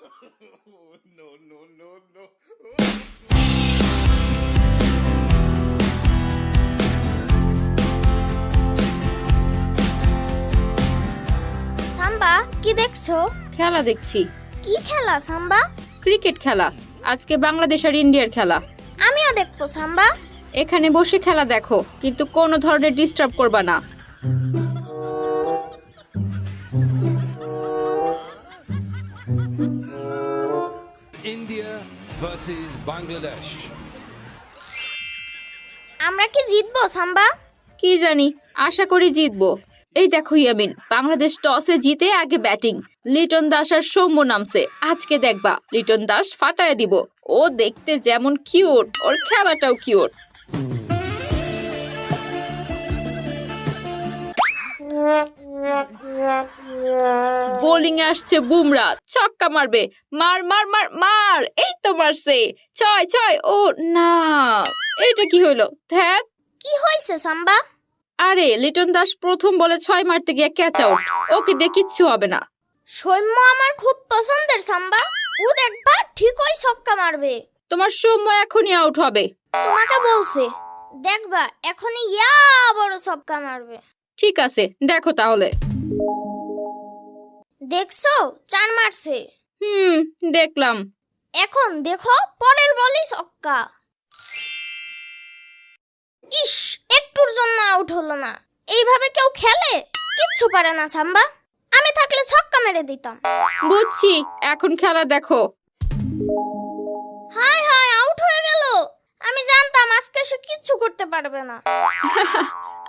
No, no, no, no. সাম্বা কি দেখছো? খেলা দেখছি। কি খেলা সাম্বা? ক্রিকেট খেলা। আজকে বাংলাদেশ আর ইন্ডিয়ার খেলা। আমিও দেখবো সাম্বা। এখানে বসে খেলা দেখো, কিন্তু কোনো ধরনের ডিস্টার্ব করবা না। India versus Bangladesh. আমরা কি জিতবো সাম্বা? কি জানি, আশা করি জিতবো। এই দেখো ইয়ামিন, বাংলাদেশ টসে জিতে আগে ব্যাটিং। লিটন দাস আর সৌম্য নামছে। আজকে দেখবা লিটন দাস ফাটায় দিব। ও দেখতে যেমন কিউট, ওর খেলাটাও কিউট। বোলিং এ আসছে বুমরা, ছক্কা মারবে। মার মার মার মার, এই তো মারছে। ছয় ছয়। ও না, এইটা কি হইলো? ধ্যাত। কি হয়েছে সাম্বা? আরে লিটন দাস প্রথম বলে 6 মারতে গিয়ে ক্যাচ আউট। ওকে দিয়ে কিচ্ছু হবে না। সৌম্য আমার খুব পছন্দের সাম্বা। ও দেখবা ঠিকই ছক্কা মারবে। তোমার সৌম্য এখনই আউট হবে। তোমাকে বলছে দেখবা এখনই ইয়া বড় ছক্কা মারবে। ঠিক আছে, দেখো তাহলে। দেখছো 4 মারছে। দেখলাম। এখন দেখো পরের বলই ছক্কা। ইস, একটুর জন্য আউট হলো না। এইভাবে কেউ খেলে? কিচ্ছু পারে না সাম্বা। আমি থাকলে ছক্কা মেরে দিতাম। বুঝছি, এখন খেলা দেখো। হায় হায়, আউট হয়ে গেল। আমি জানতাম আজকে সে কিচ্ছু করতে পারবে না।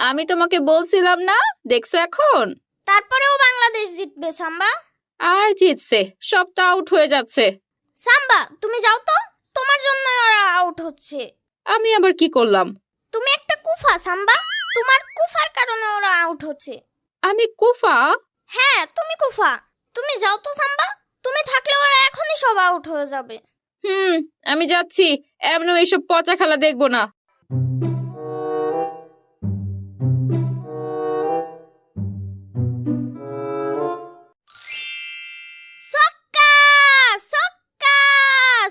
আমি তোমাকে বলছিলাম না, দেখছো এখন। তারপরেও বাংলাদেশ জিতবে সাম্বা। আর জিতছে, সব তো আউট হয়ে যাচ্ছে। সাম্বা তুমি যাও তো, তোমার জন্য ওরা আউট হচ্ছে। আমি আবার কি করলাম? তুমি একটা কুফা সাম্বা, তোমার কুফার কারণে ওরা আউট হচ্ছে। আমি কুফা? হ্যাঁ তুমি কুফা। তুমি যাও তো সাম্বা, তুমি থাকলে ওরা এখনই সব আউট হয়ে যাবে। আমি যাচ্ছি। এমন এইসব পচা খেলা দেখবো না। ছক্কা ছক্কা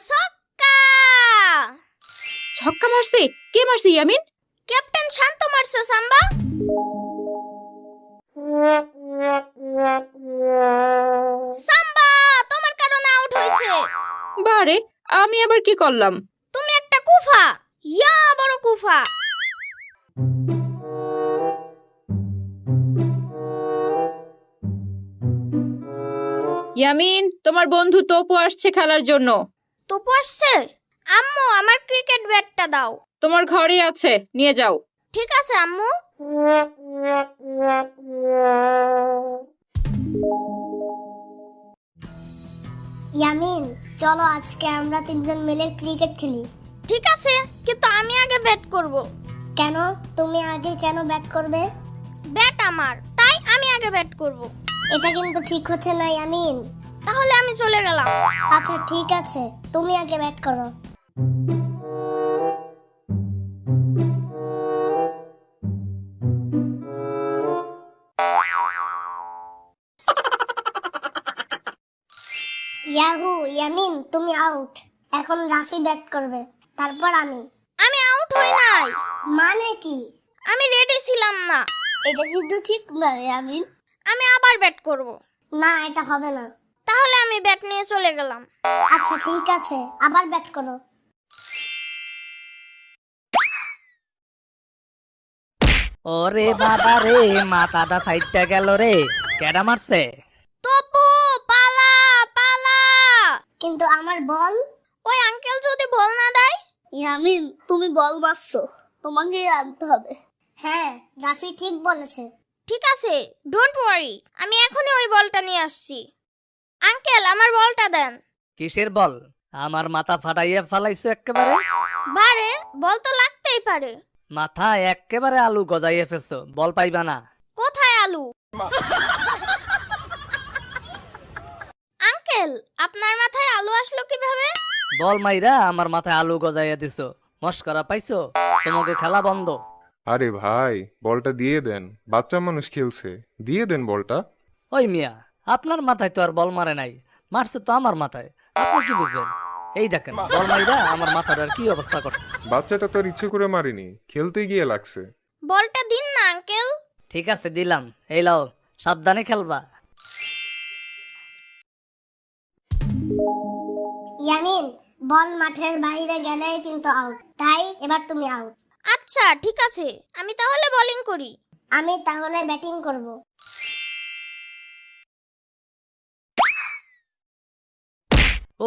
ছক্কা। ছক্কা মারছে? কে মারছে ইয়ামিন? ক্যাপ্টেন শান্ত মারছে সাম্বা। সাম্বা তোমার কারণে আউট হয়েছে। বারে, আমি আবার কি করলাম? তুমি একটা কুফা, ইয়া বড় কুফা। ইয়ামিন, তোমার বন্ধু তপু আসছে খেলার জন্য। তপু আসছে? আম্মু আমার ক্রিকেট ব্যাটটা দাও। তোমার ঘরে আছে, নিয়ে যাও। ঠিক আছে আম্মু। ইয়ামিন, চলো আজকে আমরা 3জন মিলে ক্রিকেট খেলি। ঠিক আছে, কিন্তু আমি আগে ব্যাট করব। কেন? তুমি আগে কেন ব্যাট করবে? ব্যাট আমার, তাই আমি আগে ব্যাট করব। এটা কিন্তু ঠিক হচ্ছে না ইয়ামিন। তাহলে আমি চলে গেলাম। আচ্ছা ঠিক আছে, তুমি আগে ব্যাট করো। ইয়াহু, ইয়ামিন তুমি আউট। এখন রাফি ব্যাট করবে, তারপর আমি। আমি আউট হই নাই। মানে কি? আমি রেডি ছিলাম না। এটা কিন্তু ঠিক না ইয়ামিন। আমি আবার ব্যাট করব। না, এটা হবে না। তাহলে আমি ব্যাট নিয়ে চলে গেলাম। আচ্ছা ঠিক আছে, আবার ব্যাট করো। ওরে বাবা রে, মাথাটা ফাইটটা গেল রে। কেডা মারছে? তপু পালা পালা। কিন্তু আমার বল। ওই আঙ্কেল যদি বল না দেয়? ইয়ামিন, তুমি বল মারছো, তোমাকে আনতে হবে। হ্যাঁ, রাফি ঠিক বলেছে। ঠিক আছে, ডোন্ট ওয়ারি, আমি এখনই ওই বলটা নিয়ে আসছি। আঙ্কেল আমার বলটা দেন। কিসের বল? আমার মাথা ফাটাইয়া ফালাইছো একেবারে। বারে, বল তো লাগতেই পারে। মাথা একেবারে আলু গজাইয়া ফেলছো, বল পাইবা না। কোথায় আলু? আঙ্কেল আপনার মাথায় আলু আসলো কিভাবে? বল মাইরা আমার মাথায় আলু গজাইয়া দিছো। মস্করা পাইছো? তোমাকে খেলা বন্ধ। আরে ভাই, বলটা দিয়ে দেন, বাচ্চা মানুষ খেলছে, দিয়ে দেন বলটা। ওই মিয়া, আপনার মাথায় তো আর বল মারে নাই, মারছে তো আমার মাথায়, আপনি কি বুঝবেন? এই দেখেন বল মাইরা আমার মাথার আর কি অবস্থা করছে। বাচ্চাটা তোর ইচ্ছে করে মারিনি, খেলতে গিয়ে লাগছে। বলটা দিন না আঙ্কেল। ঠিক আছে দিলাম, এই লাও, সাবধানে খেলবা। ইয়ামিন, বল মাঠের বাইরে গেলে কিন্তু আউট, তাই এবার তুমি আউট। আচ্ছা ঠিক আছে, আমি তাহলে বোলিং করি। আমি তাহলে ব্যাটিং করব।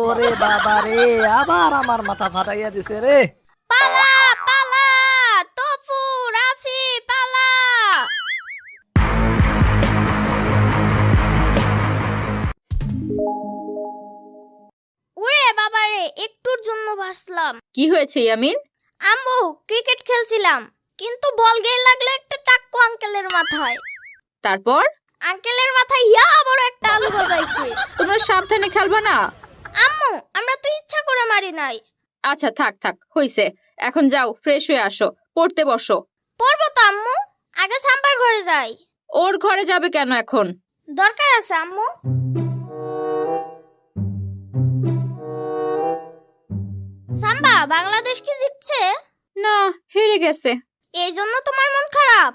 ওরে বাবা রে, আবার আমার মাথা ফাটাইয়া দিছে রে। পালা পালা, তফু রাফি পালা। ওরে বাবারে, একটুর জন্য বাঁচলাম। কি হয়েছে ইয়ামিন? আম্মু, ক্রিকেট খেলছিলাম, কিন্তু বল গিয়ে লাগলো একটা টাক্কু আঙ্কেলের মাথায়। তারপর? আঙ্কেলের মাথায় ইয়া বড় একটা আলু গজাইছে। তোমরা সাবধানে খেলবা না? আম্মু, আমরা তো ইচ্ছা করে মারি নাই। আচ্ছা থাক থাক, হইছে। এখন যাও, ফ্রেশ হয়ে আসো, পড়তে বসো। পড়বো তো আম্মু, আগে সাম্বার ঘরে যাই। ওর ঘরে যাবে কেন এখন? দরকার আছে আম্মু। সাম্বা, বাংলাদেশ কি জিতছে? না, হেরে গেছে। এই জন্য তোমার মন খারাপ?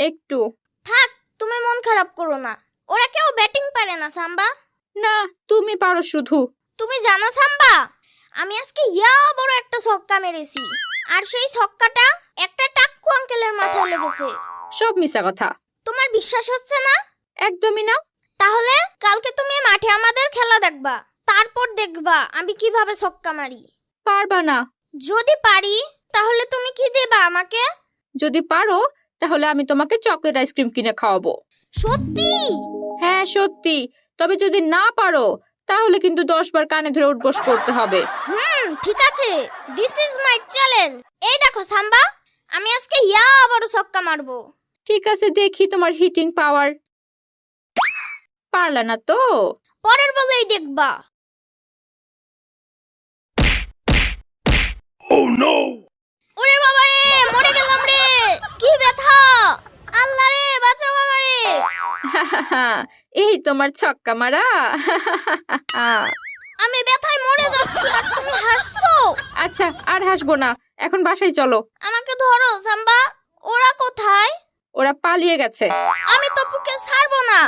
একটু। থাক, তুমি মন খারাপ করো না, ওরা কেউ ব্যাটিং পারে না সাম্বা। না, তুমি পারো শুধু। তুমি জানো সাম্বা, আমি আজকে ইয়া বড় একটা ছক্কা মেরেছি, আর সেই ছক্কাটা একটা টাক্কু আঙ্কেলের মাথায় লেগেছে। সব মিছা কথা। তোমার বিশ্বাস হচ্ছে না? একদমই না। তাহলে কালকে তুমি মাঠে আমাদের খেলা দেখবা, তারপর দেখবা আমি কিভাবে ছক্কা মারি। পারবা না। যদি পারি তাহলে তুমি কি দেবা আমাকে? যদি পারো তাহলে আমি তোমাকে চকলেট আইসক্রিম কিনে খাওয়াবো। সত্যি? হ্যাঁ সত্যি। তবে যদি না পারো তাহলে কিন্তু 10 বার কানে ধরে উঠবস করতে হবে। ঠিক আছে, দিস ইজ মাই চ্যালেঞ্জ। এই দেখো সাম্বা, আমি আজকে ইয়া বড় ছক্কা মারবো। ঠিক আছে, দেখি তোমার হিটিং পাওয়ার। পারলা না তো? পরের বলেই দেখবা। ওরে বাবা রে, মরে গেলাম রে, কি ব্যথা! আল্লাহ রে, বাঁচাও আমারে। এই তোমার ছক্কা মারা। আমি ব্যথায় মরে যাচ্ছি আর তুমি হাসছো। আচ্ছা, আর হাসবো না, এখন বাসায় চলো। আমাকে ধরো সাম্বা, ওরা কোথায়? ওরা পালিয়ে গেছে। আমি তপুকে ছাড়বো না।